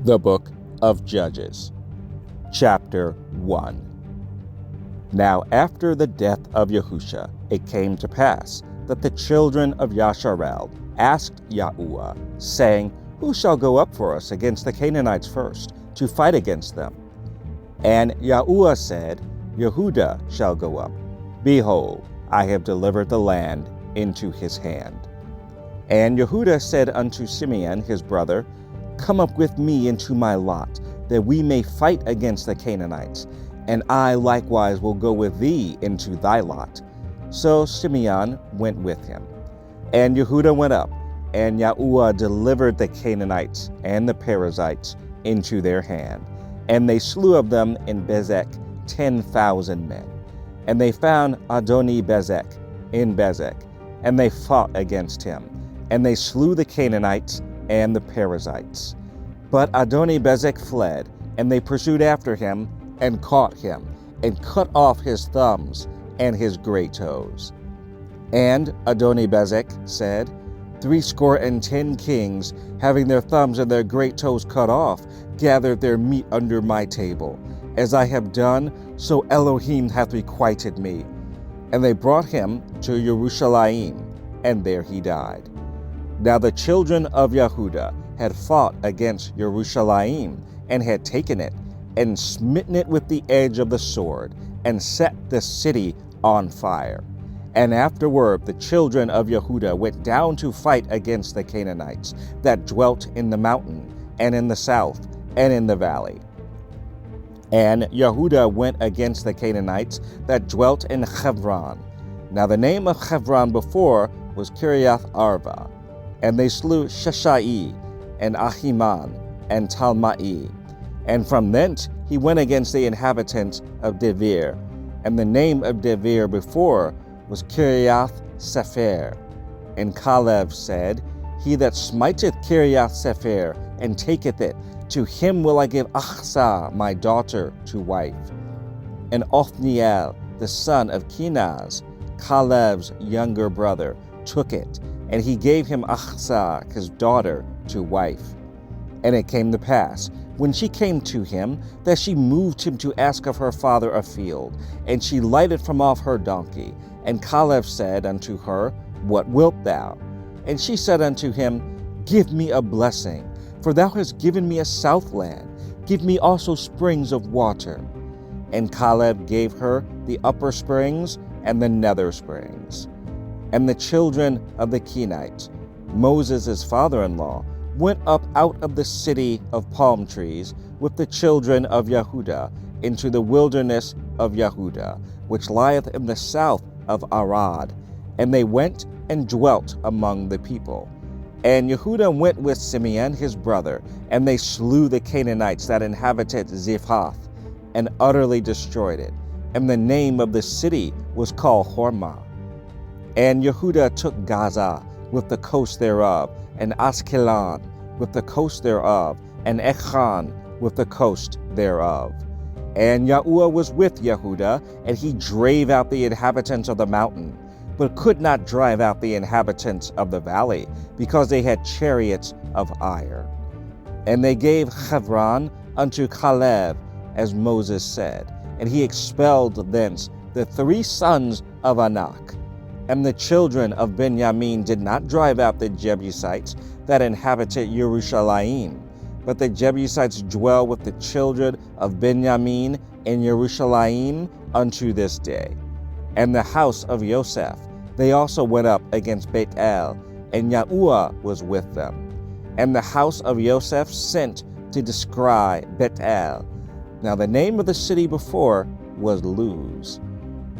The Book of Judges, Chapter 1. Now after the death of Yahusha, it came to pass that the children of Yasharel asked Yahuwah, saying, Who shall go up for us against the Canaanites first, to fight against them? And Yahuwah said, Yehudah shall go up. Behold, I have delivered the land into his hand. And Yehudah said unto Simeon his brother, Come up with me into my lot, that we may fight against the Canaanites, and I likewise will go with thee into thy lot. So Simeon went with him. And Yehudah went up, and Yahuwah delivered the Canaanites and the Perizzites into their hand. And they slew of them in Bezek 10,000 men. And they found Adoni-Bezek in Bezek, and they fought against him. And they slew the Canaanites and the Perizzites. But Adoni-Bezek fled, and they pursued after him, and caught him, and cut off his thumbs and his great toes. And Adoni-Bezek said, 70 kings, having their thumbs and their great toes cut off, gathered their meat under my table. As I have done, so Elohim hath requited me. And they brought him to Yerushalayim, and there he died. Now the children of Yehudah had fought against Yerushalayim, and had taken it, and smitten it with the edge of the sword, and set the city on fire. And afterward the children of Yehudah went down to fight against the Canaanites that dwelt in the mountain, and in the south, and in the valley. And Yehudah went against the Canaanites that dwelt in Hebron. Now the name of Hebron before was Kiriath Arba. And they slew Sheshai, and Ahiman, and Talmai. And from thence he went against the inhabitants of Devir. And the name of Devir before was Kiriath Sepher. And Caleb said, He that smiteth Kiriath Sepher, and taketh it, to him will I give Achsah my daughter to wife. And Othniel, the son of Kenaz, Caleb's younger brother, took it, and he gave him Achsah his daughter to wife. And it came to pass, when she came to him, that she moved him to ask of her father a field, and she lighted from off her donkey. And Caleb said unto her, What wilt thou? And she said unto him, Give me a blessing, for thou hast given me a southland. Give me also springs of water. And Caleb gave her the upper springs and the nether springs. And the children of the Kenites, Moses' father-in-law, went up out of the city of palm trees with the children of Yehudah into the wilderness of Yehudah, which lieth in the south of Arad. And they went and dwelt among the people. And Yehudah went with Simeon his brother, and they slew the Canaanites that inhabited Ziphath, and utterly destroyed it. And the name of the city was called Hormah. And Yehudah took Gaza with the coast thereof, and Askelon with the coast thereof, and Ekron with the coast thereof. And Yahuwah was with Yehudah, and he drave out the inhabitants of the mountain, but could not drive out the inhabitants of the valley, because they had chariots of iron. And they gave Hebron unto Caleb, as Moses said, and he expelled thence the 3 sons of Anak. And the children of Benjamin did not drive out the Jebusites that inhabited Yerushalayim, but the Jebusites dwell with the children of Benjamin in Yerushalayim unto this day. And the house of Joseph, they also went up against Beth-el, and Yahuwah was with them. And the house of Joseph sent to descry Beth-el. Now the name of the city before was Luz.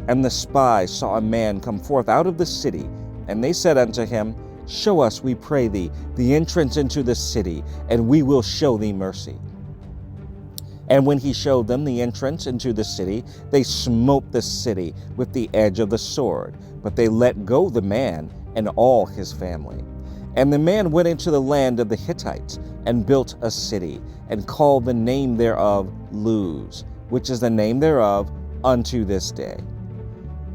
And the spies saw a man come forth out of the city, and they said unto him, Show us, we pray thee, the entrance into the city, and we will show thee mercy. And when he showed them the entrance into the city, they smote the city with the edge of the sword, but they let go the man and all his family. And the man went into the land of the Hittites, and built a city, and called the name thereof Luz, which is the name thereof unto this day.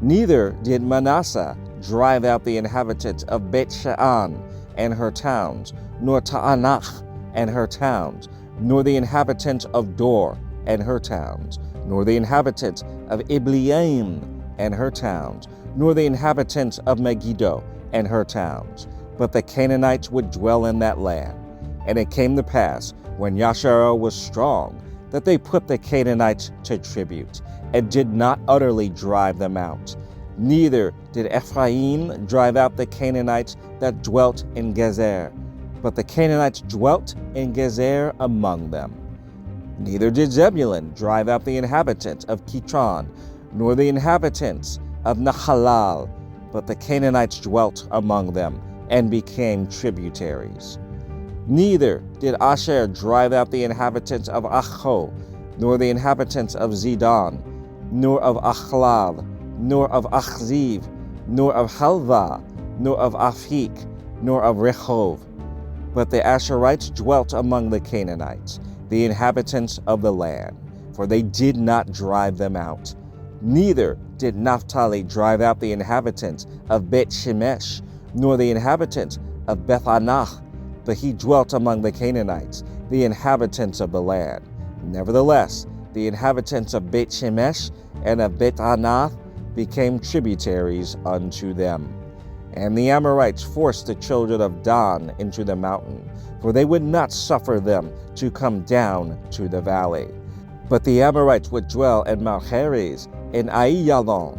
Neither did Manasseh drive out the inhabitants of Beth-Shean and her towns, nor Taanach and her towns, nor the inhabitants of Dor and her towns, nor the inhabitants of Ibleam and her towns, nor the inhabitants of Megiddo and her towns, but the Canaanites would dwell in that land. And it came to pass, when Yasharal was strong, that they put the Canaanites to tribute, and did not utterly drive them out. Neither did Ephraim drive out the Canaanites that dwelt in Gezer, but the Canaanites dwelt in Gezer among them. Neither did Zebulun drive out the inhabitants of Kitron, nor the inhabitants of Nahalal, but the Canaanites dwelt among them, and became tributaries. Neither did Asher drive out the inhabitants of Acho, nor the inhabitants of Zidon, nor of Achlav, nor of Achziv, nor of Halva, nor of Afik, nor of Rehov. But the Asherites dwelt among the Canaanites, the inhabitants of the land, for they did not drive them out. Neither did Naphtali drive out the inhabitants of Beth Shemesh, nor the inhabitants of Beth Anach, but he dwelt among the Canaanites, the inhabitants of the land. Nevertheless, the inhabitants of Beth Shemesh and of Beth Anath became tributaries unto them. And the Amorites forced the children of Dan into the mountain, for they would not suffer them to come down to the valley. But the Amorites would dwell in Mount Heres, in Aiyalon,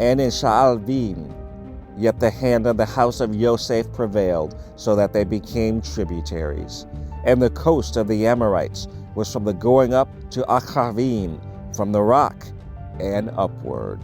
and in Shaalbim. Yet the hand of the house of Yosef prevailed, so that they became tributaries. And the coast of the Amorites was from the going up to Achavim, from the rock and upward.